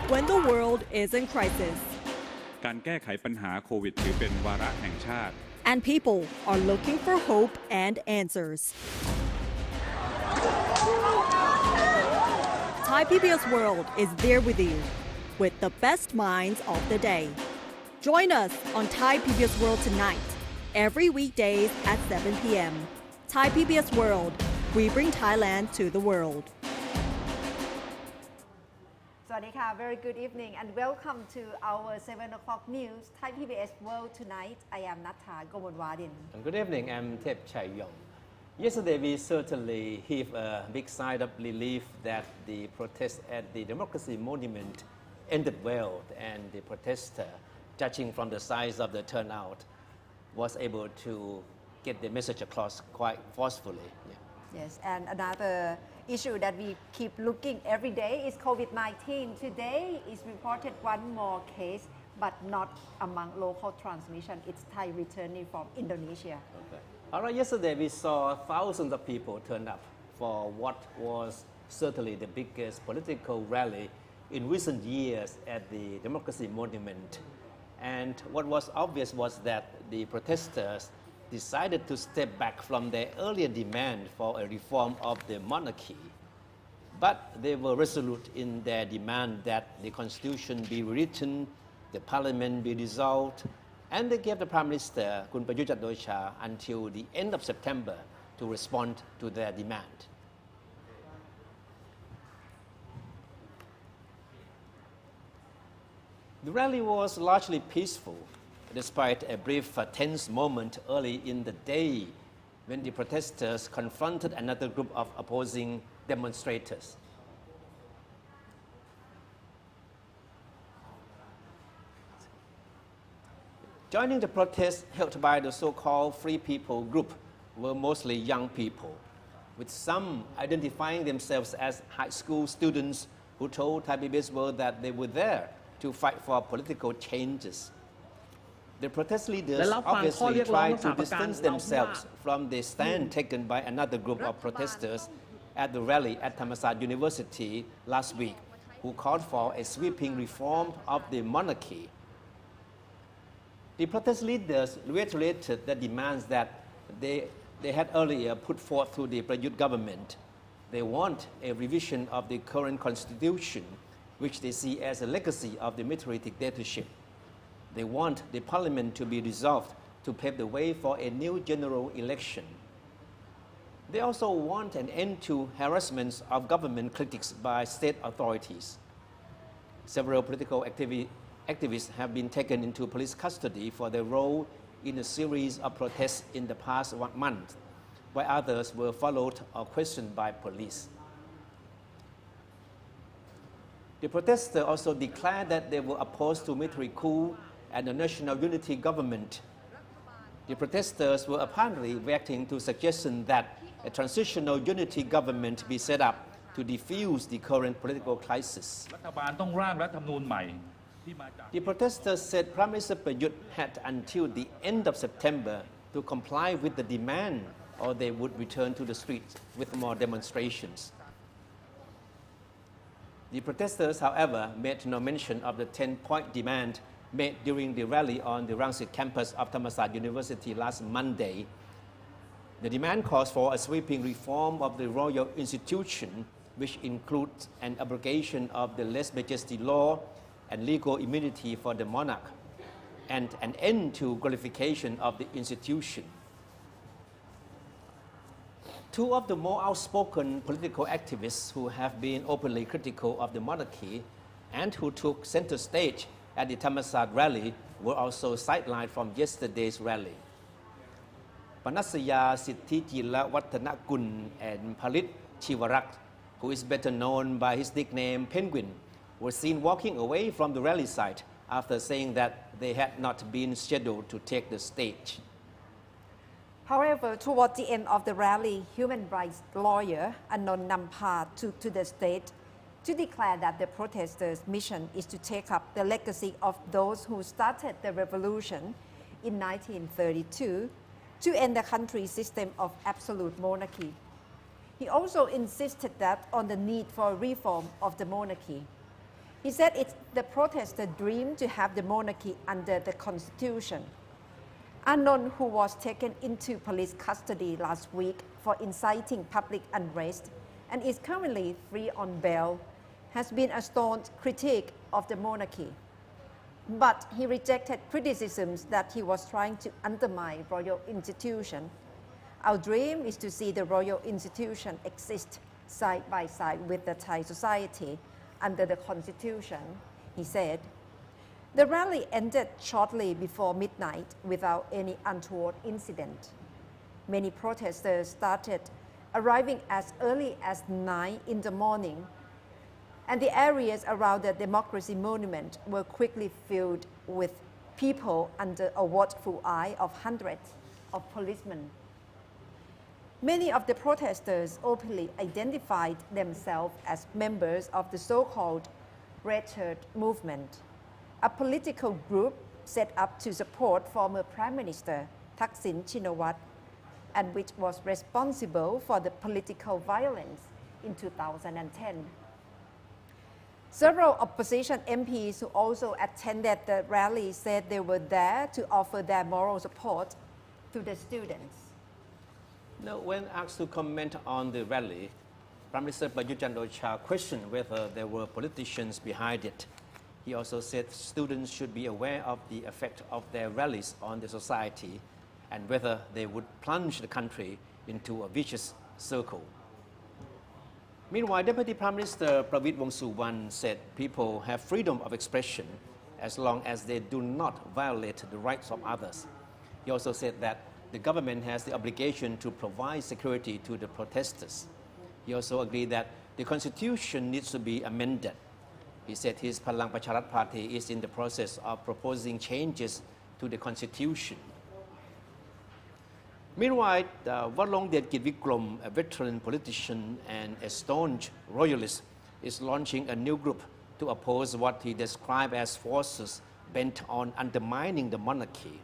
when the world is in crisis การแก้ไขปัญหาโควิดถือเป็นวาระแห่งชาติ and people are looking for hope and answers. Thai PBS World is there with you with the best minds of the day. Join us on Thai PBS World tonight, every weekdays at 7 p.m. Thai PBS World, we bring Thailand to the world. สวัสดีค่ะ Very good evening and welcome to our 7 o'clock news Thai PBS World tonight. I am Natha Gomodwadin. And good evening, I'm Thep Chaiyong. Yesterday we certainly heaved a big sigh of relief that the protest at the Democracy Monument ended well and the protester, judging from the size of the turnout, was able to get the message across quite forcefully. Yeah. Yes, and another issue that we keep looking every day is COVID-19. Today is reported one more case, but not among local transmission. It's Thai returning from Indonesia. Okay. All right, yesterday we saw thousands of people turn up for what was certainly the biggest political rally in recent years at the Democracy Monument. And what was obvious was that the protesters decided to step back from their earlier demand for a reform of the monarchy. But they were resolute in their demand that the constitution be rewritten, the parliament be dissolved, and they gave the Prime Minister, Kun Prayut Chan-o-cha, until the end of September to respond to their demand. The rally was largely peaceful, despite a brief tense moment early in the day when the protesters confronted another group of opposing demonstrators. Joining the protest held by the so-called Free People group were mostly young people, with some identifying themselves as high school students who told Thai PBS World that they were there to fight for political changes. The protest leaders obviously tried to distance themselves from the stand taken by another group of protesters at the rally at Thammasat University last week, who called for a sweeping reform of the monarchy. The protest leaders reiterated the demands that they had earlier put forth to the Prayut government. They want a revision of the current constitution, which they see as a legacy of the military dictatorship. They want the parliament to be dissolved to pave the way for a new general election. They also want an end to harassments of government critics by state authorities. Several political activists have been taken into police custody for their role in a series of protests in the past 1 month, while others were followed or questioned by police. The protesters also declared that they were opposed to military coup and the national unity government. The protesters were apparently reacting to suggestions that a transitional unity government be set up to defuse the current political crisis. รัฐบาลต้องร่างรัฐธรรมนูญใหม่ The protesters said Prime Minister Prayut had until the end of September to comply with the demand or they would return to the streets with more demonstrations. The protesters, however, made no mention of the 10-point demand made during the rally on the Rangsit campus of Thammasat University last Monday. The demand calls for a sweeping reform of the royal institution, which includes an abrogation of the lèse majesty law and legal immunity for the monarch, and an end to glorification of the institution. Two of the more outspoken political activists who have been openly critical of the monarchy and who took center stage at the Thammasat rally were also sidelined from yesterday's rally. Panasaya Sittijila Wattanakul and Palit Chiwarak, who is better known by his nickname Penguin, were seen walking away from the rally site after saying that they had not been scheduled to take the stage. However, toward the end of the rally, human rights lawyer Anon Nampa took to the stage to declare that the protesters' mission is to take up the legacy of those who started the revolution in 1932 to end the country's system of absolute monarchy. He also insisted that on the need for reform of the monarchy. He said it's the protesters' dream to have the monarchy under the constitution. Anon, who was taken into police custody last week for inciting public unrest and is currently free on bail, has been a staunch critic of the monarchy. But he rejected criticisms that he was trying to undermine royal institution. Our dream is to see the royal institution exist side by side with the Thai society under the constitution, he said. The rally ended shortly before midnight without any untoward incident. Many protesters started arriving as early as 9 in the morning, and the areas around the Democracy Monument were quickly filled with people under a watchful eye of hundreds of policemen. Many of the protesters openly identified themselves as members of the so-called Red Shirt movement, a political group set up to support former Prime Minister Thaksin Shinawatra, and which was responsible for the political violence in 2010. Several opposition MPs who also attended the rally said they were there to offer their moral support to the students. Now, when asked to comment on the rally, Prime Minister Prayut Chan-o-cha questioned whether there were politicians behind it. He also said students should be aware of the effect of their rallies on the society and whether they would plunge the country into a vicious circle. Meanwhile, Deputy Prime Minister Prawit Wongsuwan said people have freedom of expression as long as they do not violate the rights of others. He also said that the government has the obligation to provide security to the protesters. He also agreed that the constitution needs to be amended. He said his Palang Pracharat party is in the process of proposing changes to the constitution. Meanwhile, Watlongdet Kitvikrom, a veteran politician and a staunch royalist, is launching a new group to oppose what he described as forces bent on undermining the monarchy.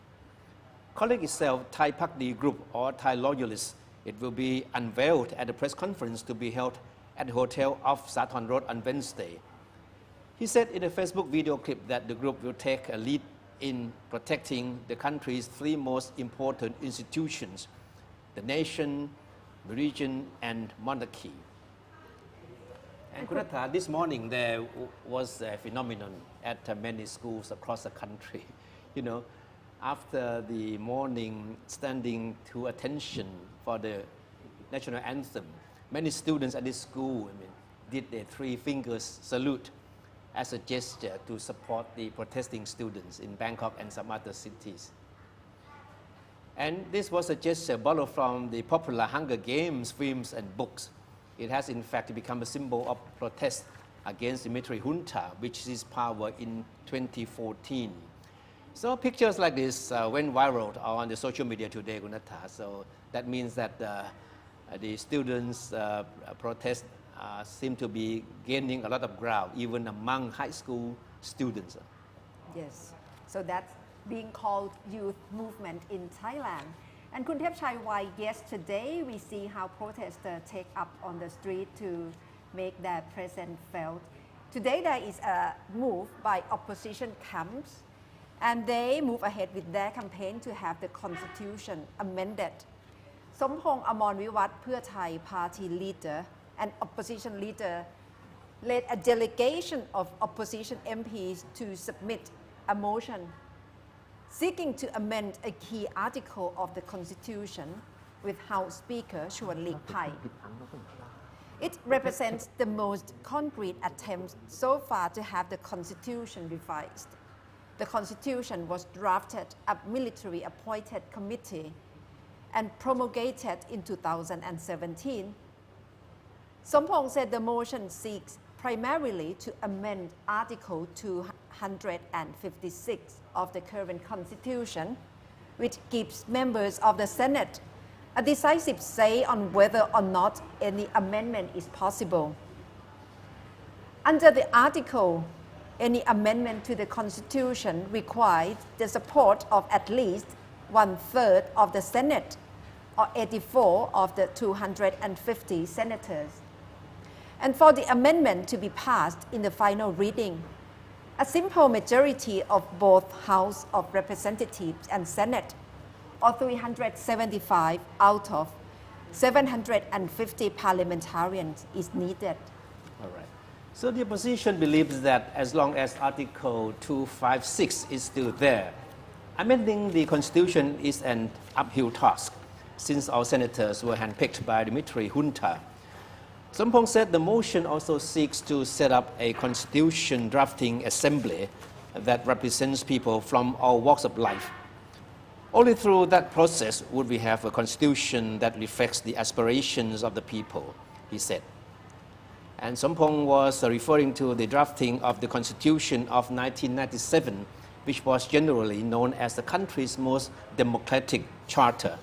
Calling itself Thai Pakdi Group or Thai Loyalists, it will be unveiled at a press conference to be held at the hotel off Sathorn Road on Wednesday. He said in a Facebook video clip that the group will take a lead in protecting the country's 3 most important institutions, the nation, the region, and monarchy. And Kunatha, this morning there was a phenomenon at many schools across the country. You know, after the morning standing to attention for the national anthem, many students at this school did a 3 fingers salute as a gesture to support the protesting students in Bangkok and some other cities. And this was a gesture borrowed from the popular Hunger Games films and books. It has in fact become a symbol of protest against the military junta, which seized power in 2014. So pictures like this went viral on the social media today, Gunatha. So that means that the students' protest seem to be gaining a lot of ground, even among high school students. Yes, so that's being called youth movement in Thailand. And Kun Thepchai, why yesterday we see how protesters take up on the street to make their presence felt. Today there is a move by opposition camps, and they move ahead with their campaign to have the constitution amended. Sompong Amonviwat Pheu Thai party leader and opposition leader led a delegation of opposition MPs to submit a motion seeking to amend a key article of the constitution with House Speaker Churn Lik Pai. It represents the most concrete attempt so far to have the constitution revised. The constitution was drafted a military appointed committee and promulgated in 2017. Sompong said the motion seeks primarily to amend Article 256 of the current constitution, which gives members of the Senate a decisive say on whether or not any amendment is possible. Under the article, any amendment to the constitution requires the support of at least 1/3 of the Senate or 84 of the 250 senators. And for the amendment to be passed in the final reading, A simple majority of both House of Representatives and Senate, or 375 out of 750 parliamentarians, is needed. All right. So the opposition believes that as long as Article 256 is still there, amending the Constitution is an uphill task, since our senators were handpicked by the military junta. Sompong said the motion also seeks to set up a constitution drafting assembly that represents people from all walks of life. Only through that process would we have a constitution that reflects the aspirations of the people, he said. And Sompong was referring to the drafting of the Constitution of 1997, which was generally known as the country's most democratic charter.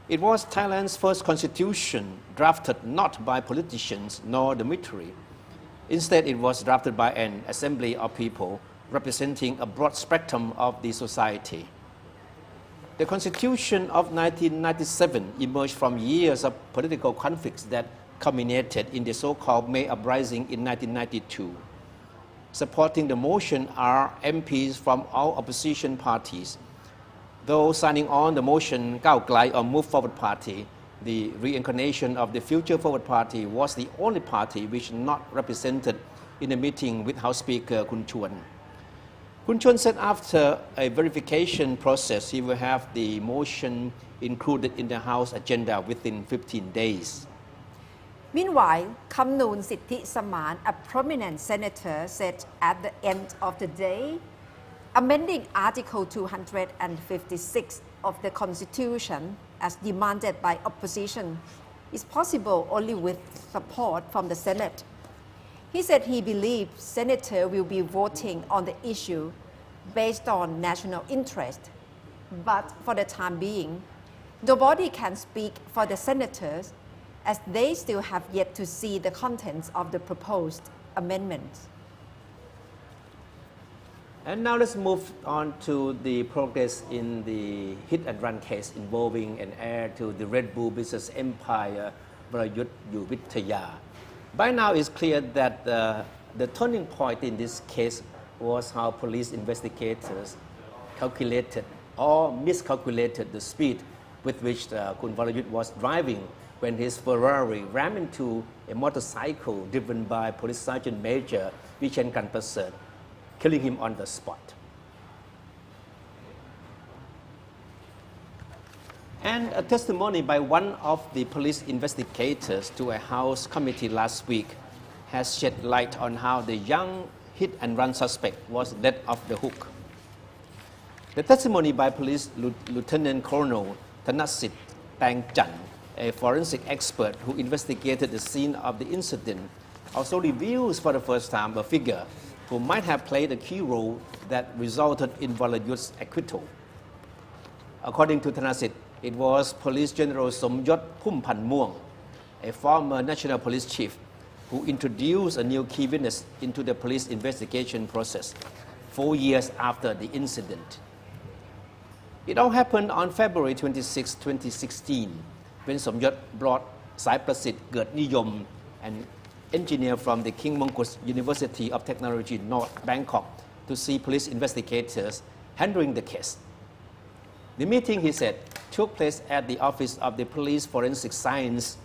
It was Thailand's first constitution drafted not by politicians nor the military. Instead, it was drafted by an assembly of people representing a broad spectrum of the society. The Constitution of 1997 emerged from years of political conflicts that culminated in the so-called May Uprising in 1992. Supporting the motion are MPs from all opposition parties. Though signing on the motion, Khao Klai or Move Forward Party, the reincarnation of the Future Forward Party, was the only party which not represented in the meeting with House Speaker Kun Chuan. Kun Chuan said after a verification process, he will have the motion included in the House agenda within 15 days. Meanwhile, Kamnoon Sitti Saman, a prominent senator, said at the end of the day, amending Article 256 of the Constitution as demanded by opposition is possible only with support from the Senate. He said he believes senators will be voting on the issue based on national interest. But for the time being, nobody can speak for the senators as they still have yet to see the contents of the proposed amendments. And now let's move on to the progress in the hit and run case involving an heir to the Red Bull business empire, Varayut Yuvithaya. By now it's clear that the turning point in this case was how police investigators calculated or miscalculated the speed with which Kun Varayut was driving when his Ferrari rammed into a motorcycle driven by Police Sergeant Major Vichen Kanprasert, killing him on the spot. And a testimony by one of the police investigators to a House committee last week has shed light on how the young hit-and-run suspect was let off the hook. The testimony by Police Lieutenant Colonel Thanasit Tangchan, a forensic expert who investigated the scene of the incident, also reveals for the first time a figure who might have played a key role that resulted in Varayut's acquittal. According to Thanasit, it was Police General Somyot Phumpan Muang, a former National Police Chief, who introduced a new key witness into the police investigation process 4 years after the incident. It all happened on February 26, 2016, when Somyot brought Sai Prasit Gert Niyom, an engineer from the King Mongkut University of Technology, North Bangkok, to see police investigators handling the case. The meeting, he said, took place at the office of the Police Forensic Science.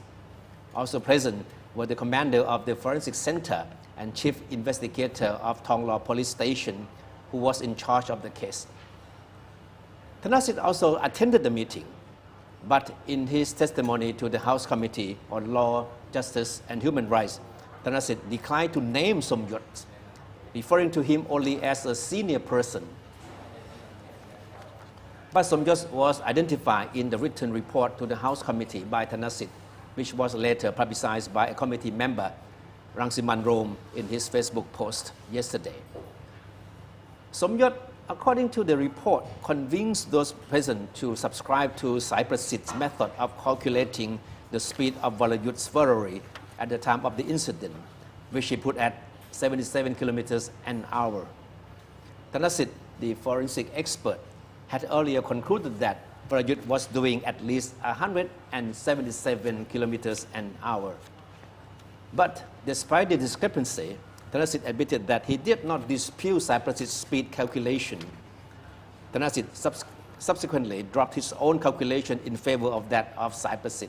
Also present were the commander of the Forensic Center and chief investigator of Thong Lo Police Station, who was in charge of the case. Thanasit also attended the meeting, but in his testimony to the House Committee on Law, Justice and Human Rights, Thanasit declined to name Somyot, referring to him only as a senior person. But Somyot was identified in the written report to the House Committee by Thanasit, which was later publicized by a committee member, Rangsiman Rom, in his Facebook post yesterday. Somyot, according to the report, convinced those present to subscribe to Sai Prasit's method of calculating the speed of Varayut's Ferrari at the time of the incident, which he put at 77 kilometers an hour. Thanasit, the forensic expert, had earlier concluded that Varayut was doing at least 177 kilometers an hour. But despite the discrepancy, Thanasit admitted that he did not dispute Cyprus's speed calculation. Thanasit subsequently dropped his own calculation in favor of that of Cyprus.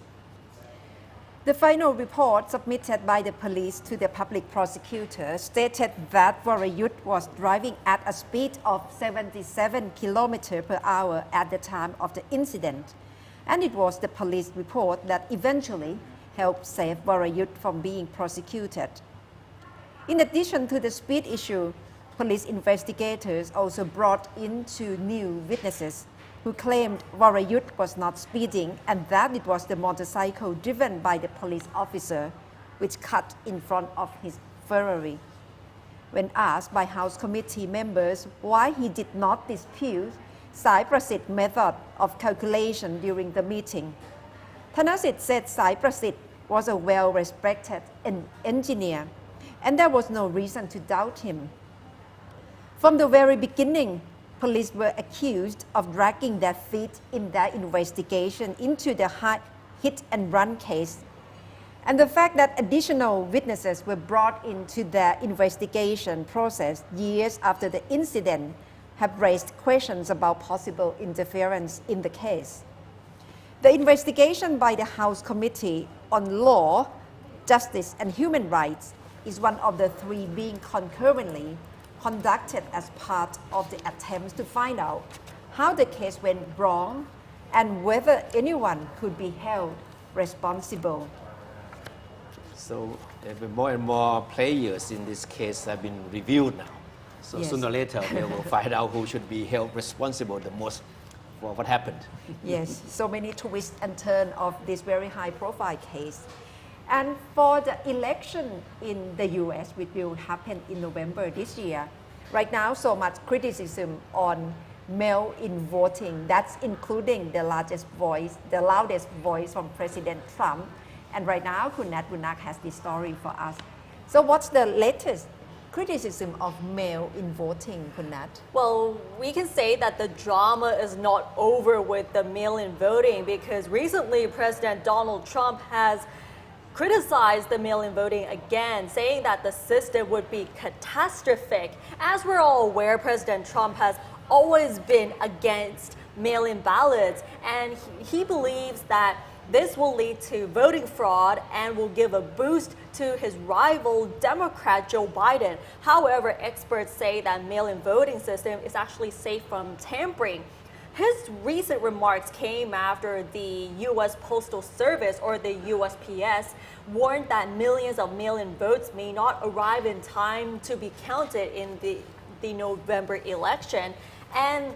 The final report submitted by the police to the public prosecutor stated that Warayut was driving at a speed of 77 km per hour at the time of the incident, and it was the police report that eventually helped save Warayut from being prosecuted. In addition to the speed issue, police investigators also brought in two new witnesses who claimed Warayut was not speeding and that it was the motorcycle driven by the police officer which cut in front of his Ferrari. When asked by House Committee members why he did not dispute Cyprus's method of calculation during the meeting, Thanasit said Cyprus was a well-respected engineer and there was no reason to doubt him. From the very beginning, police were accused of dragging their feet in their investigation into the hit-and-run case. And the fact that additional witnesses were brought into their investigation process years after the incident have raised questions about possible interference in the case. The investigation by the House Committee on Law, Justice and Human Rights is one of the three being concurrently conducted as part of the attempts to find out how the case went wrong and whether anyone could be held responsible. So more and more players in this case have been reviewed now. So Yes. sooner or later we will find out who should be held responsible the most for what happened. Yes, so many twists and turns of this very high-profile case. And for the election in the US, which will happen in November this year, right now so much criticism on mail-in voting. That's including the loudest voice from President Trump. And right now, Kunat Bunak has this story for us. So what's the latest criticism of mail-in voting, Kunat? Well, we can say that the drama is not over with the mail-in voting because recently President Donald Trump has criticized the mail-in voting again, saying that the system would be catastrophic. As we're all aware, President Trump has always been against mail-in ballots, and he believes that this will lead to voting fraud and will give a boost to his rival Democrat Joe Biden. However, experts say that mail-in voting system is actually safe from tampering. His recent remarks came after the U.S. Postal Service, or the USPS, warned that millions of mail-in votes may not arrive in time to be counted in the November election. And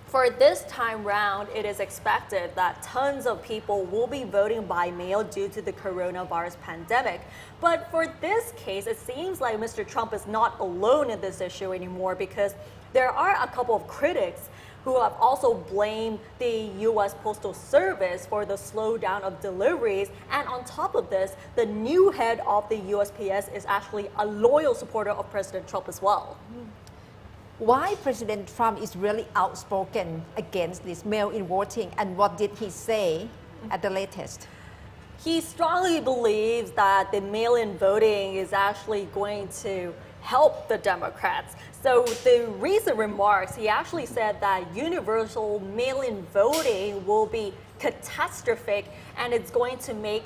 for this time round, it is expected that tons of people will be voting by mail due to the coronavirus pandemic. But for this case, it seems like Mr. Trump is not alone in this issue anymore because there are a couple of critics who have also blamed the U.S. Postal Service for the slowdown of deliveries. And on top of this, the new head of the USPS is actually a loyal supporter of President Trump as well. Why President Trump is really outspoken against this mail-in voting, and what did he say at the latest? He strongly believes that the mail-in voting is actually going to help the Democrats. So the recent remarks, he actually said that universal mail-in voting will be catastrophic and it's going to make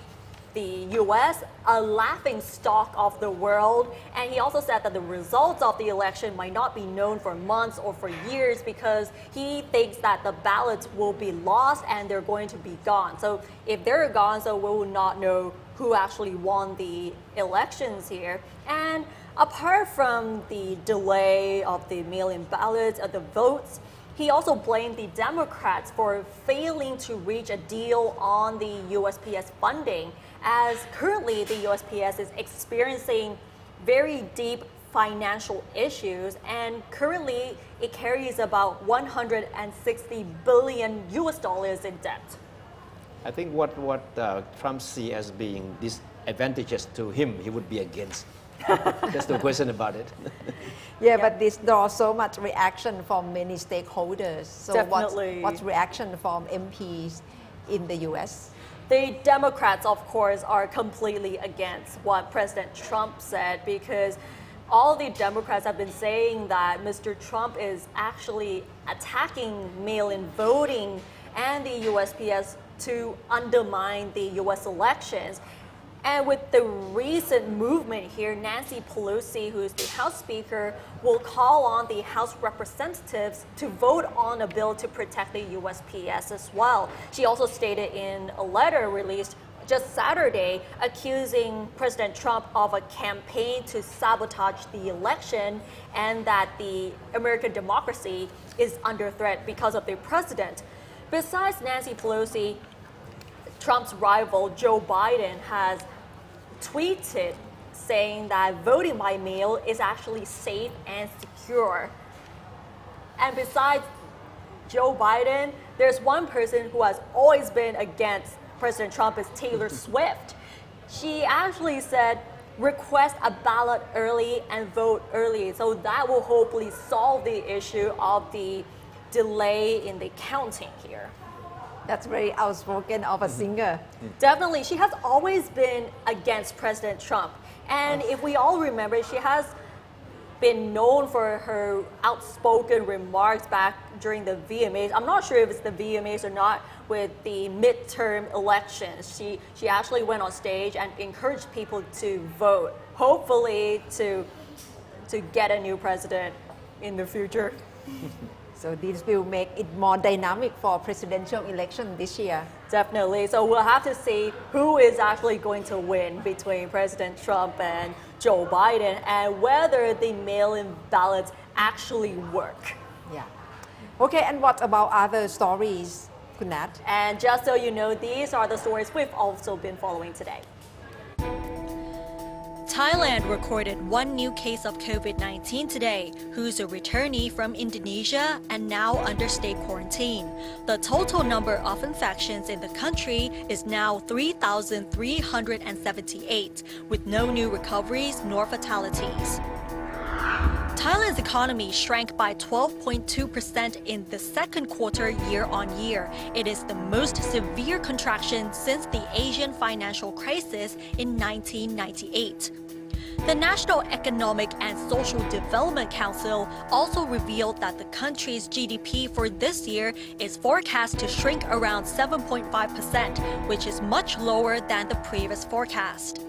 the US a laughing stock of the world. And he also said that the results of the election might not be known for months or for years because he thinks that the ballots will be lost and they're going to be gone. So if they're gone, so we will not know who actually won the elections here. And apart from the delay of the mail-in ballots, of the votes, he also blamed the Democrats for failing to reach a deal on the USPS funding, as currently the USPS is experiencing very deep financial issues, and currently it carries about 160 billion US dollars in debt. I think what Trump sees as being disadvantageous to him, he would be against. There's no question about it. Yeah, but this draws so much reaction from many stakeholders. So Definitely. what's reaction from MPs in the US? The Democrats, of course, are completely against what President Trump said because all the Democrats have been saying that Mr. Trump is actually attacking mail-in voting and the USPS to undermine the US elections. And with the recent movement here, Nancy Pelosi, who is the House Speaker, will call on the House Representatives to vote on a bill to protect the USPS as well. She also stated in a letter released just Saturday, accusing President Trump of a campaign to sabotage the election and that the American democracy is under threat because of the president. Besides Nancy Pelosi, Trump's rival Joe Biden has tweeted saying that voting by mail is actually safe and secure. And besides Joe Biden, there's one person who has always been against President Trump is Taylor Swift. She actually said, request a ballot early and vote early. So that will hopefully solve the issue of the delay in the counting here. That's very outspoken of a singer. Definitely, she has always been against President Trump. And if we all remember, she has been known for her outspoken remarks back during the VMAs. I'm not sure if it's the VMAs or not with the midterm elections. She actually went on stage and encouraged people to vote, hopefully to get a new president in the future. So this will make it more dynamic for presidential election this year. Definitely. So we'll have to see who is actually going to win between President Trump and Joe Biden and whether the mail-in ballots actually work. Yeah. Okay, and what about other stories, Kunat? And just so you know, these are the stories we've also been following today. Thailand recorded one new case of COVID-19 today, who's a returnee from Indonesia and now under state quarantine. The total number of infections in the country is now 3,378, with no new recoveries nor fatalities. Thailand's economy shrank by 12.2% in the second quarter year-on-year. It is the most severe contraction since the Asian financial crisis in 1998. The National Economic and Social Development Council also revealed that the country's GDP for this year is forecast to shrink around 7.5%, which is much lower than the previous forecast.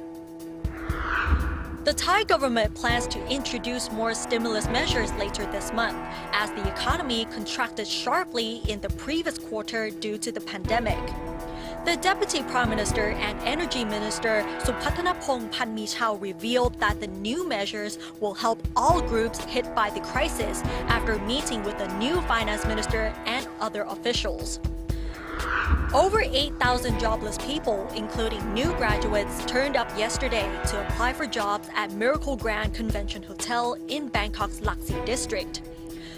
The Thai government plans to introduce more stimulus measures later this month, as the economy contracted sharply in the previous quarter due to the pandemic. The Deputy Prime Minister and Energy Minister Suphatanaphong Panmichao revealed that the new measures will help all groups hit by the crisis after meeting with the new Finance Minister and other officials. Over 8,000 jobless people, including new graduates, turned up yesterday to apply for jobs at Miracle Grand Convention Hotel in Bangkok's Laksi district.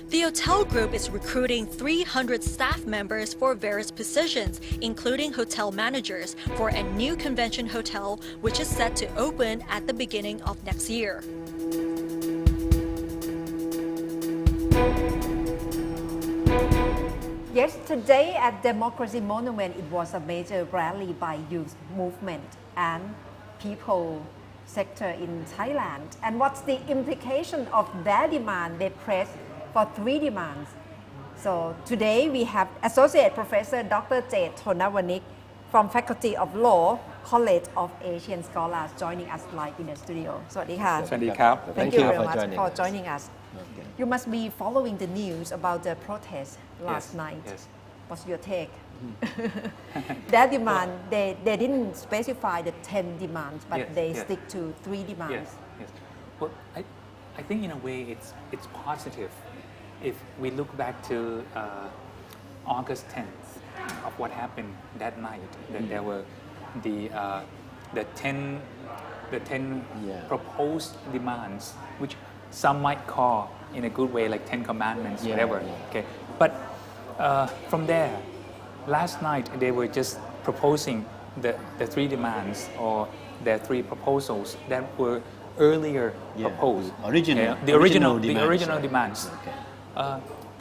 The hotel group is recruiting 300 staff members for various positions, including hotel managers, for a new convention hotel, which is set to open at the beginning of next year. Yes, today at Democracy Monument, it was a major rally by youth movement and people sector in Thailand. And what's the implication of their demand? They pressed for 3 demands. So today we have Associate Professor Dr. Jet Thonavanik from Faculty of Law, College of Asian Scholars joining us live in the studio. สวัสดีค่ะ สวัสดีครับ Thank you very much for joining us. You must be following the news about the protest last night. Yes. What's your take? Their demand, they didn't specify the 10 demands, but Yes, they yes. stick to 3 demands. Yes. Well, I think in a way it's positive. If we look back to August 10th of what happened that night, that there were the 10 proposed demands, which some might call in a good way like 10 commandments, whatever. Okay, but from there, last night they were just proposing the 3 demands or their 3 proposals that were earlier proposed. The original demands. Okay.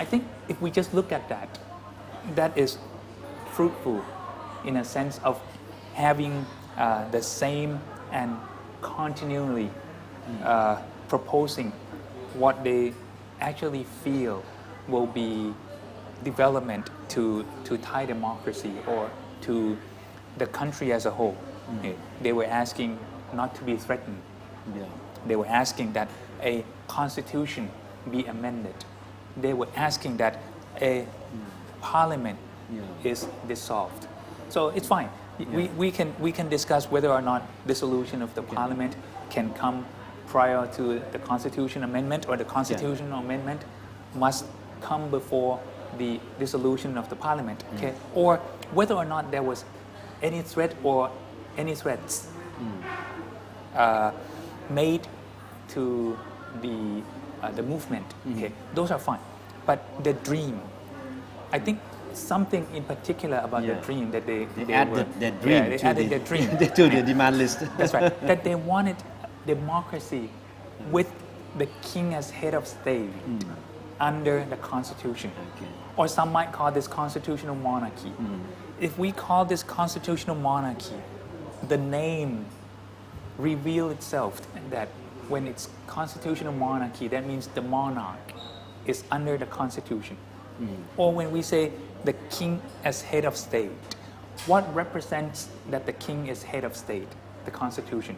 I think if we just look at that is fruitful in a sense of having the same and continually proposing what they actually feel will be development to Thai democracy or to the country as a whole. They were asking not to be threatened. Yeah. They were asking that a constitution be amended. They were asking that a parliament is dissolved. So it's fine. We can discuss whether or not dissolution of the parliament can come prior to the constitution amendment, or the constitutional amendment must come before the dissolution of the parliament. Okay? Or whether or not there was any threat or any threats made to the movement. Okay? Those are fine. But the dream, I think something in particular about the dream that they added that dream. They added the dream to the demand list. That's right. That they wanted democracy with the king as head of state under the constitution. Okay. Or some might call this constitutional monarchy. If we call this constitutional monarchy, the name reveals itself that when it's constitutional monarchy, that means the monarch is under the constitution. Or when we say the king as head of state, what represents that the king is head of state? The constitution.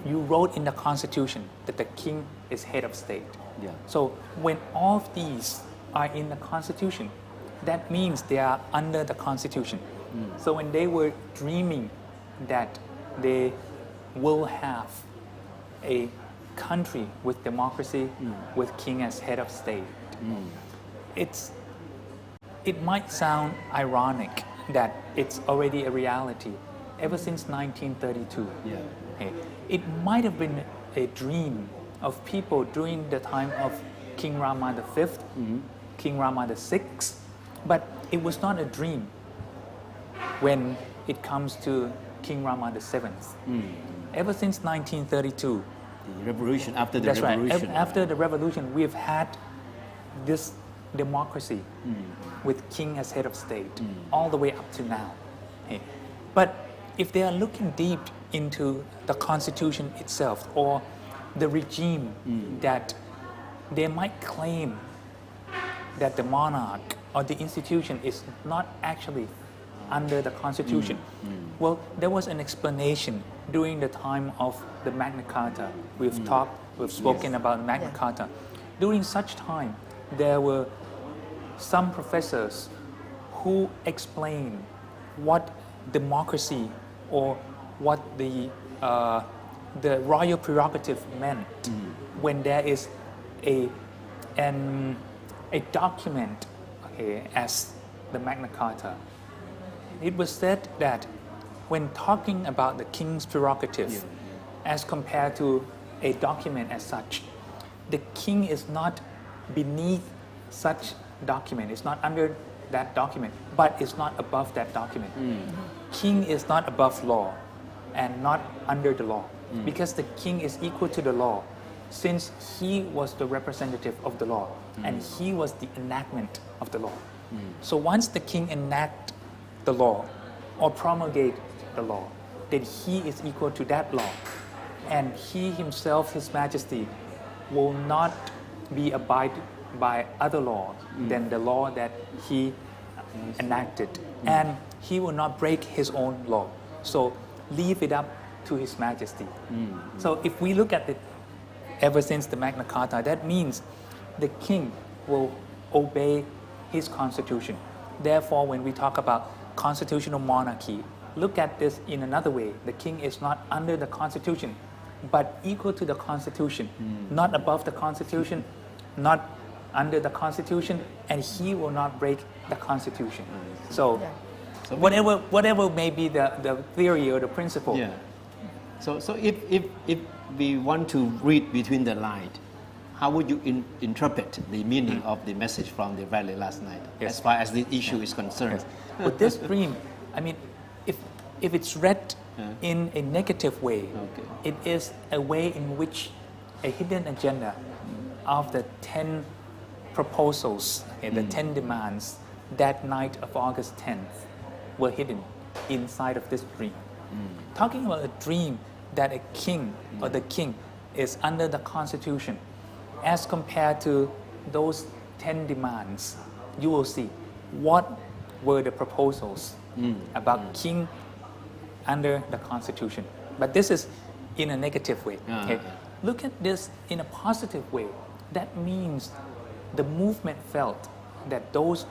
You wrote in the constitution that the king is head of state. Yeah. So when all of these are in the constitution, that means they are under the constitution. So when they were dreaming that they will have a country with democracy, with king as head of state, it might sound ironic that it's already a reality ever since 1932. Yeah. Okay. It might have been a dream of people during the time of King Rama V, King Rama VI, but it was not a dream when it comes to King Rama VII. Ever since 1932, The revolution, after the that's revolution. right. After the revolution, we've had this democracy with king as head of state all the way up to now. Okay. But if they are looking deep into the constitution itself or the regime that they might claim that the monarch or the institution is not actually under the constitution. Well, there was an explanation during the time of the Magna Carta. We've spoken about Magna Carta. During such time, there were some professors who explained what democracy or what the royal prerogative meant when there is a document as the Magna Carta. It was said that when talking about the king's prerogative as compared to a document as such, the king is not beneath such document, it's not under that document, but it's not above that document. King is not above law and not under the law, because the king is equal to the law, since he was the representative of the law and he was the enactment of the law. So once the king enact the law or promulgate the law, then he is equal to that law, and he himself, his majesty, will not be abided by other laws than the law that he enacted, and he will not break his own law. So leave it up to his majesty. So if we look at it ever since the Magna Carta, that means the king will obey his constitution. Therefore, when we talk about constitutional monarchy, look at this in another way. The king is not under the constitution, but equal to the constitution, not above the constitution, not under the constitution, and he will not break the constitution. So whatever may be the theory or the principle. Yeah. So if we want to read between the lines, how would you interpret the meaning of the message from the rally last night, as far as the issue is concerned? With this dream, I mean, if it's read in a negative way, it is a way in which a hidden agenda of the 10 proposals and the 10 demands that night of August 10th were hidden inside of this dream. Talking about a dream that a king or the king is under the Constitution. As compared to those 10 demands, you will see what were the proposals about king under the Constitution. But this is in a negative way. Okay? Look at this in a positive way. That means the movement felt that those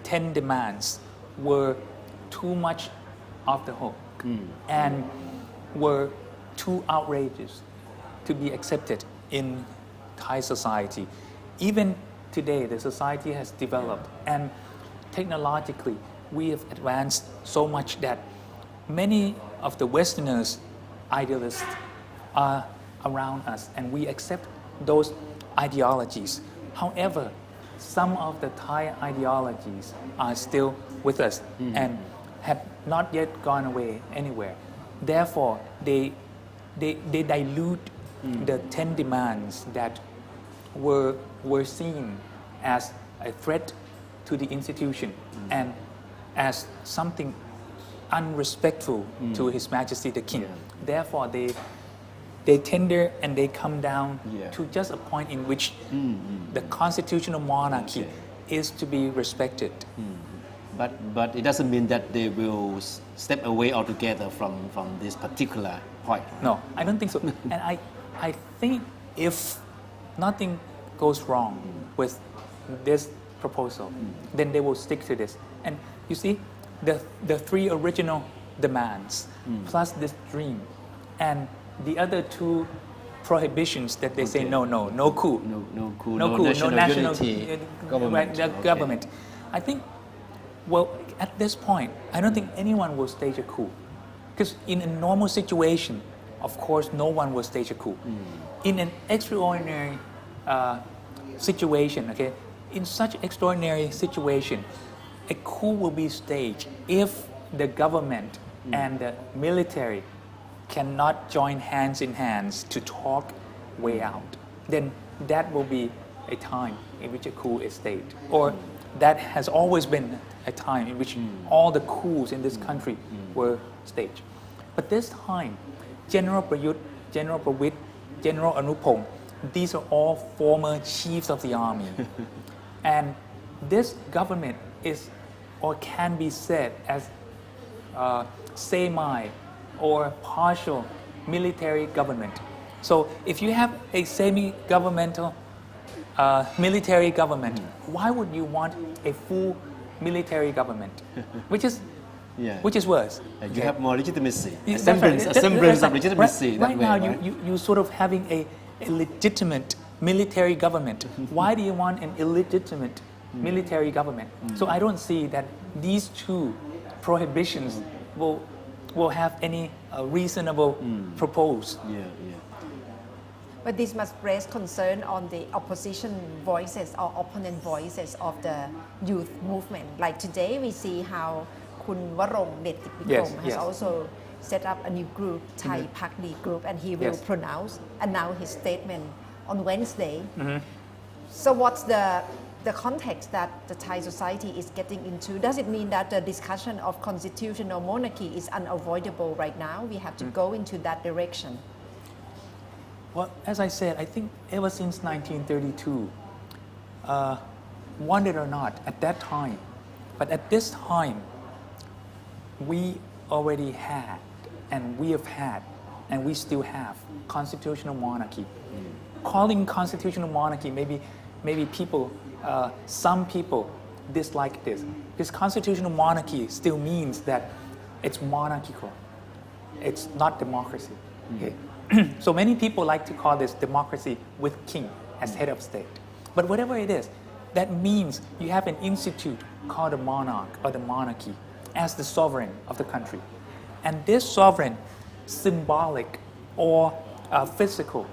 10 demands were too much off the hook and were too outrageous to be accepted in Thai society. Even today, the society has developed, and technologically, we have advanced so much that many of the Westerners, idealists, are around us, and we accept those ideologies. However, some of the Thai ideologies are still with us and have not yet gone away anywhere. Therefore, they dilute the 10 demands that were seen as a threat to the institution and as something unrespectful to His Majesty the King. Therefore, they tender and they come down to just a point in which the constitutional monarchy is to be respected. But it doesn't mean that they will step away altogether from this particular point. No, I don't think so. And I think if nothing goes wrong with this proposal, then they will stick to this. And you see, the three original demands plus this dream and the other two prohibitions that they say no coup, no national unity, government. I think, well, at this point, I don't think anyone will stage a coup, because in a normal situation, of course, no one will stage a coup. In an extraordinary situation, okay, in such extraordinary situation, a coup will be staged if the government and the military cannot join hands in hands to talk way out. Then that will be a time in which a coup is staged. Or that has always been a time in which all the coups in this country were staged. But this time, General Prayut, General Prawit, General Anupong, these are all former chiefs of the army. And this government is, or can be said as semi or partial military government. So if you have a semi-governmental military government, why would you want a full military government? Which is worse. You have more legitimacy, a That's right. semblance of legitimacy. Right now, you sort of having a legitimate military government. Why do you want an illegitimate military government? So I don't see that these two prohibitions will have any reasonable propose. But this must raise concern on the opposition voices or opponent voices of the youth movement. Like today, we see how Kun Warong Nettipikom has also set up a new group, Thai Pakdi group, and he will announce his statement on Wednesday. So what's the context that the Thai society is getting into? Does it mean that the discussion of constitutional monarchy is unavoidable right now? We have to go into that direction. Well, as I said, I think ever since 1932, want it or not, at that time, but at this time, we already had, and we have had, and we still have constitutional monarchy. Calling constitutional monarchy, maybe people, some people dislike this, because constitutional monarchy still means that it's monarchical. It's not democracy. Okay? So many people like to call this democracy with king as head of state. But whatever it is, that means you have an institute called a monarch or the monarchy as the sovereign of the country. And this sovereign, symbolic or physical,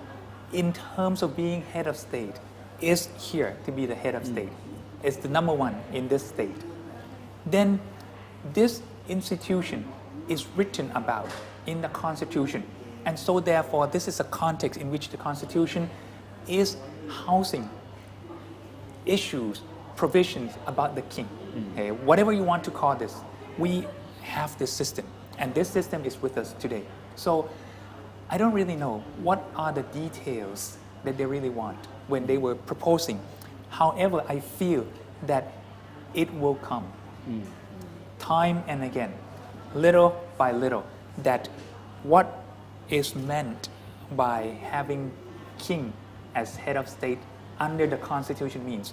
in terms of being head of state, is here to be the head of state. It's the number one in this state. Then this institution is written about in the Constitution. And so therefore, this is a context in which the Constitution is housing issues, provisions about the king. Okay? Whatever you want to call this, we have this system. And this system is with us today. So I don't really know what are the details that they really want when they were proposing. However, I feel that it will come time and again, little by little, that what is meant by having king as head of state under the constitution means.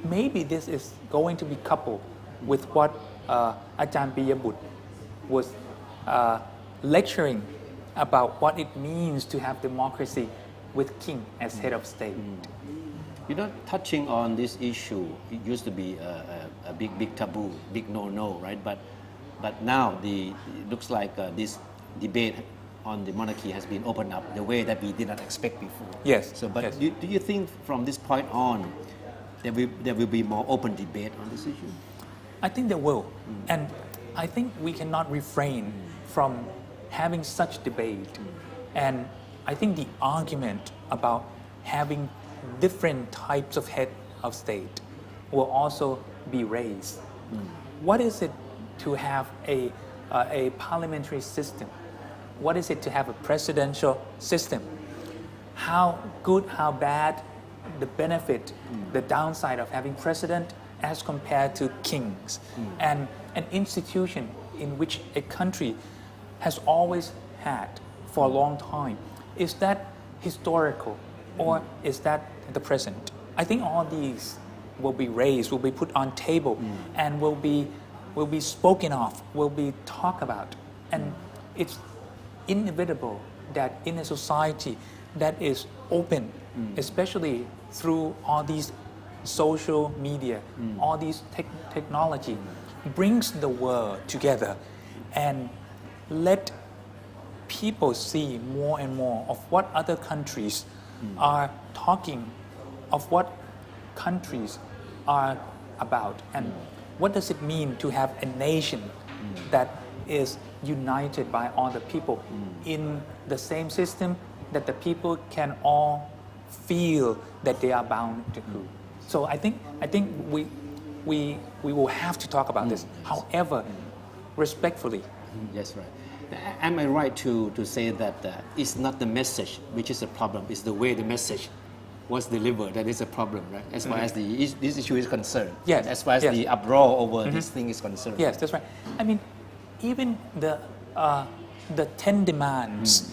Maybe this is going to be coupled with what Ajahn Piyabut was lecturing about what it means to have democracy with king as head of state. You know, touching on this issue, it used to be a big taboo, big no, right? But now it looks like this debate on the monarchy has been opened up the way that we did not expect before. Yes. So, but yes. do you think from this point on there will be more open debate on this issue? I think there will. And I think we cannot refrain from having such debate. And I think the argument about having different types of head of state will also be raised. What is it to have a parliamentary system? What is it to have a presidential system? How good, how bad, the benefit, the downside of having president as compared to kings, and an institution in which a country has always had for a long time. Is that historical or is that the present? I think all these will be raised, will be put on table, and will be spoken of, will be talked about. And it's inevitable that in a society that is open, especially through all these social media, all these technology, brings the world together and let people see more and more of what other countries are talking, of what countries are about, and what does it mean to have a nation that is united by all the people in the same system that the people can all feel that they are bound to. So I think we will have to talk about this. However, respectfully. Yes, right. Am I right to say that it's not the message which is a problem, it's the way the message was delivered that is a problem, right? As far as this issue is concerned. Yes. As far as the uproar over this thing is concerned. Yes, that's right. I mean, even the 10 demands,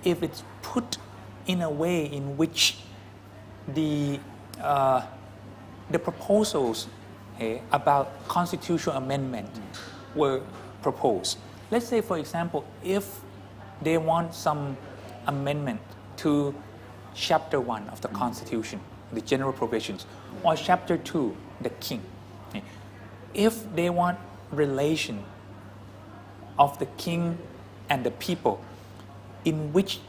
if it's put in a way in which the proposals about constitutional amendment were proposed. Let's say, for example, if they want some amendment to Chapter 1 of the Constitution, the general provisions, or Chapter 2, the king. If they want relation of the king and the people in which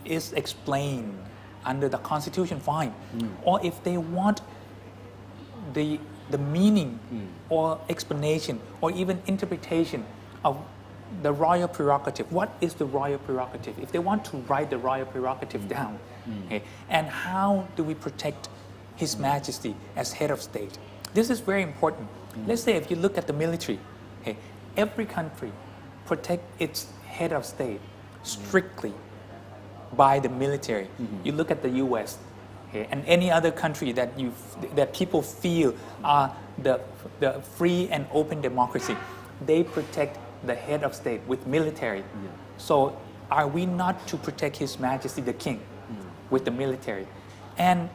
is explained under the Constitution, fine. Or if they want the meaning or explanation or even interpretation of the royal prerogative. What is the royal prerogative? If they want to write the royal prerogative down, and how do we protect His Majesty as head of state? This is very important. Let's say if you look at the military, every country protect its head of state strictly by the military. You look at the U.S. And any other country that people feel are the free and open democracy, they protect the head of state with military. So are we not to protect His Majesty the King with the military? And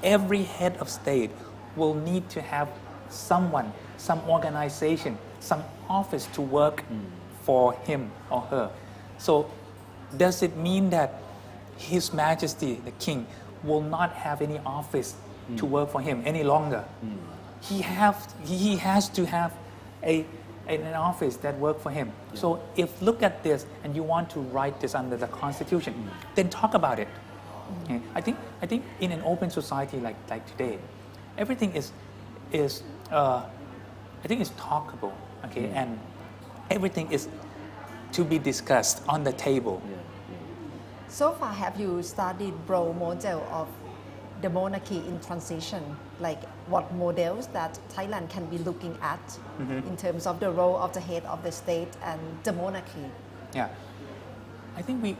every head of state will need to have someone, some organization, some office to work for him or her. So does it mean that His Majesty the King will not have any office to work for him any longer? He has to have an office that work for him. So if look at this and you want to write this under the Constitution, then talk about it. I think in an open society like today, everything is I think it's talkable, and everything is to be discussed on the table. So far, have you studied role model of the monarchy in transition? Like what models that Thailand can be looking at in terms of the role of the head of the state and the monarchy? Yeah, I think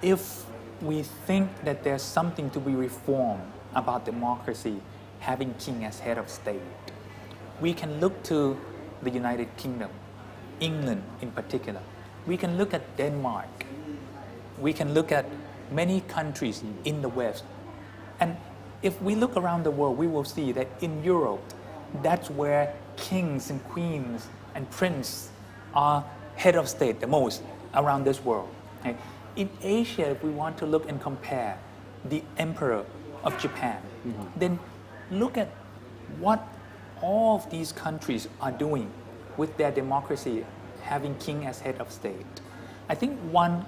if we think that there's something to be reformed about democracy, having king as head of state, we can look to the United Kingdom, England in particular. We can look at Denmark. We can look at many countries in the West. And if we look around the world, we will see that in Europe, that's where kings and queens and princes are head of state the most around this world. Okay? In Asia, if we want to look and compare the emperor of Japan, then look at what all of these countries are doing with their democracy, having king as head of state. I think one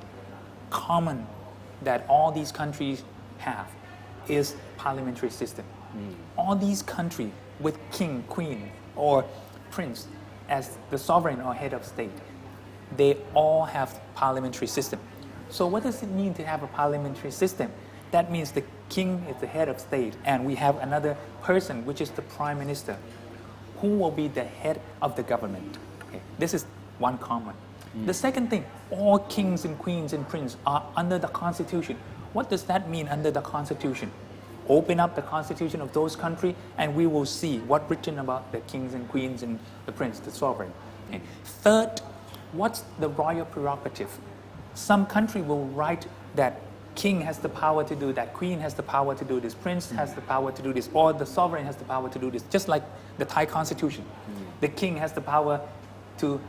common that all these countries have is parliamentary system. All these countries with king, queen, or prince as the sovereign or head of state, they all have parliamentary system. So what does it mean to have a parliamentary system? That means the king is the head of state and we have another person, which is the prime minister, who will be the head of the government. Okay. This is one common. The second thing, all kings and queens and princes are under the constitution. What does that mean under the constitution? Open up the constitution of those countries and we will see what's written about the kings and queens and the prince, the sovereign. Okay. Third, what's the royal prerogative? Some country will write that king has the power to do that, queen has the power to do this, prince has the power to do this, or the sovereign has the power to do this, just like the Thai constitution. The king has the power to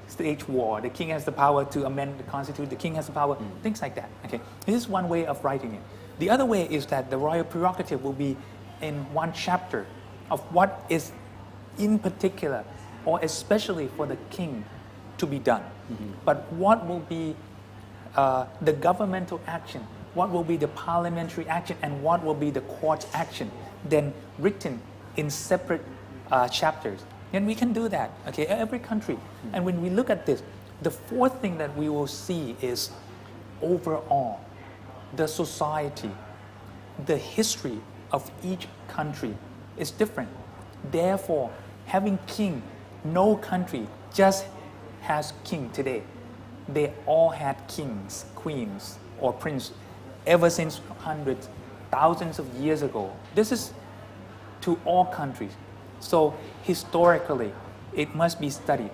stage war, the king has the power to amend the constitution, the king has the power, things like that. Okay, this is one way of writing it. The other way is that the royal prerogative will be in one chapter of what is in particular or especially for the king to be done. But what will be the governmental action, what will be the parliamentary action, and what will be the court action, then written in separate chapters. And we can do that, okay, every country. And when we look at this, the fourth thing that we will see is overall, the society, the history of each country is different. Therefore, having king, no country just has king today. They all had kings, queens, or prince ever since hundreds, thousands of years ago. This is to all countries. So historically, it must be studied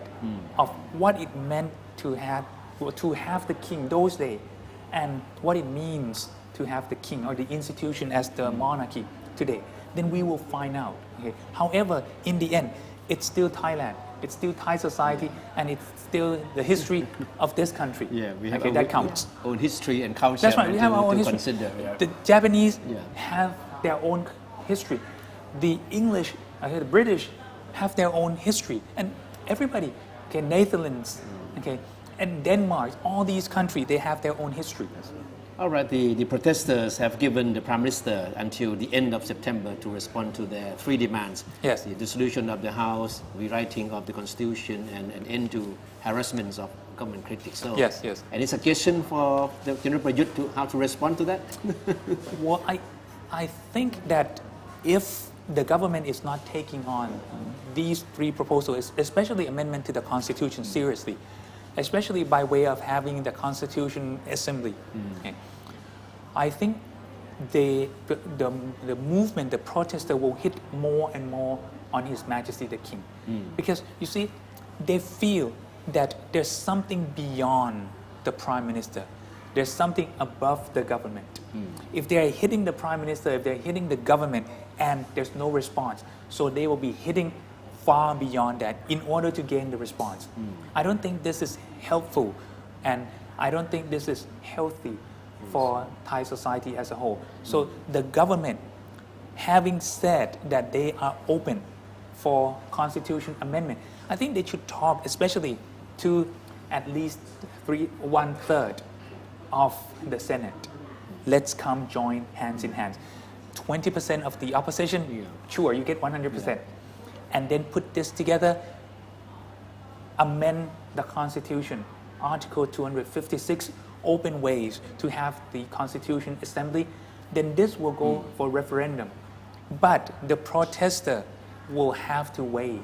of what it meant to have the king those days and what it means to have the king or the institution as the monarchy today. Then we will find out. Okay? However, in the end, it's still Thailand. It's still Thai society, and it's still the history of this country. Yeah, we have okay, that counts. own history and culture. That's right. We have our own history. Consider, yeah. The Japanese have their own history. The English, the British have their own history, and everybody. Okay, Netherlands, okay, and Denmark. All these countries, they have their own history. All right, the protesters have given the Prime Minister until the end of September to respond to their three demands. Yes. The dissolution of the House, rewriting of the Constitution, and an end to harassments of government critics. So, yes, yes. Any suggestion for the General Prayut to how to respond to that? Well, I think that if the government is not taking on these three proposals, especially amendment to the Constitution, seriously, especially by way of having the Constitution Assembly. Okay. I think the movement, the protester will hit more and more on His Majesty the King. Because you see, they feel that there's something beyond the Prime Minister. There's something above the government. If they're hitting the Prime Minister, if they're hitting the government and there's no response, so they will be hitting far beyond that in order to gain the response. I don't think this is helpful, and I don't think this is healthy for Thai society as a whole. So the government, having said that they are open for constitution amendment, I think they should talk especially to at least 1/3 of the Senate. Let's come join hands in hands. 20% of the opposition, sure, you get 100%. And then put this together, amend the Constitution, Article 256, open ways to have the Constitution Assembly, then this will go for referendum. But the protester will have to wait.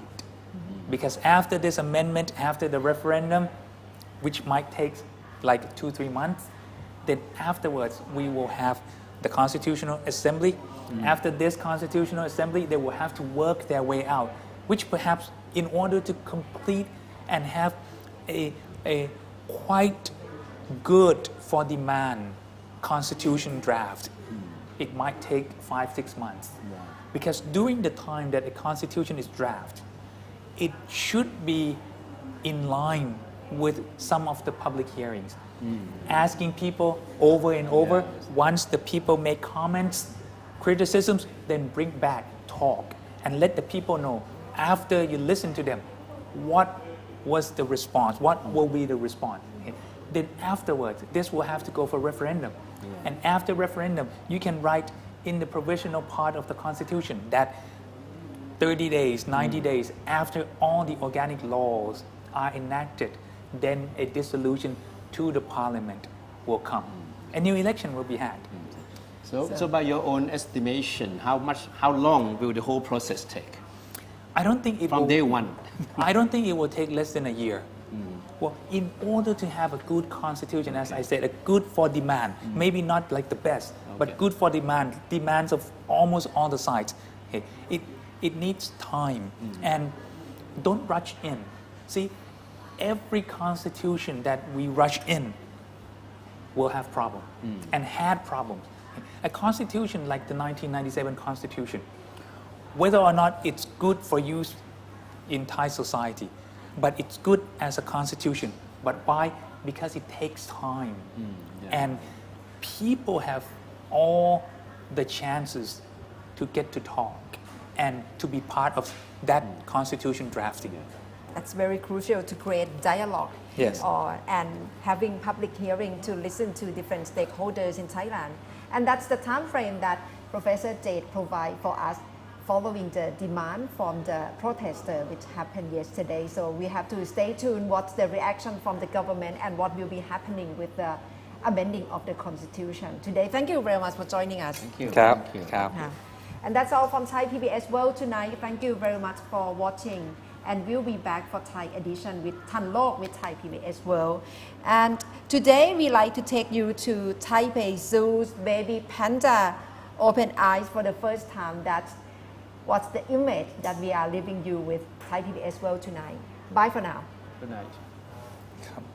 Because after this amendment, after the referendum, which might take like 2-3 months, then afterwards we will have the Constitutional Assembly. After this Constitutional Assembly, they will have to work their way out, which perhaps in order to complete and have a quite good for demand constitution draft, it might take 5-6 months. Because during the time that a constitution is drafted, it should be in line with some of the public hearings, asking people over and over. Once the people make comments, criticisms, then bring back, talk, and let the people know after you listen to them what was the response, what will be the response. Then afterwards, this will have to go for referendum. And after referendum, you can write in the provisional part of the Constitution that 30 days, 90 days after all the organic laws are enacted, then a dissolution to the parliament will come. A new election will be had. So by your own estimation, how long will the whole process take? I don't think it From will, day one. I don't think it will take less than a year. Well, in order to have a good constitution, as I said, a good for demand, maybe not like the best, but good for demand, demands of almost all the sides. Okay. It needs time, and don't rush in. See, every constitution that we rush in will have problems and had problems. A constitution like the 1997 Constitution, whether or not it's good for use in Thai society, but it's good as a constitution. But why? Because it takes time. And people have all the chances to get to talk and to be part of that constitution drafting. That's very crucial to create dialogue. Yes. And having public hearing to listen to different stakeholders in Thailand. And that's the time frame that Professor Jade provided for us following the demand from the protester which happened yesterday. So we have to stay tuned what's the reaction from the government and what will be happening with the amending of the constitution today. Thank you very much for joining us. Thank you.ครับ Thank you. ครับ And that's all from Thai PBS World tonight. Thank you very much for watching. And we'll be back for Thai edition with Tan Lok with Thai PBS World. And today we like to take you to Taipei Zoo's baby panda open eyes for the first time. That's what's the image that we are leaving you with Thai PBS World tonight. Bye for now. Good night.ครับ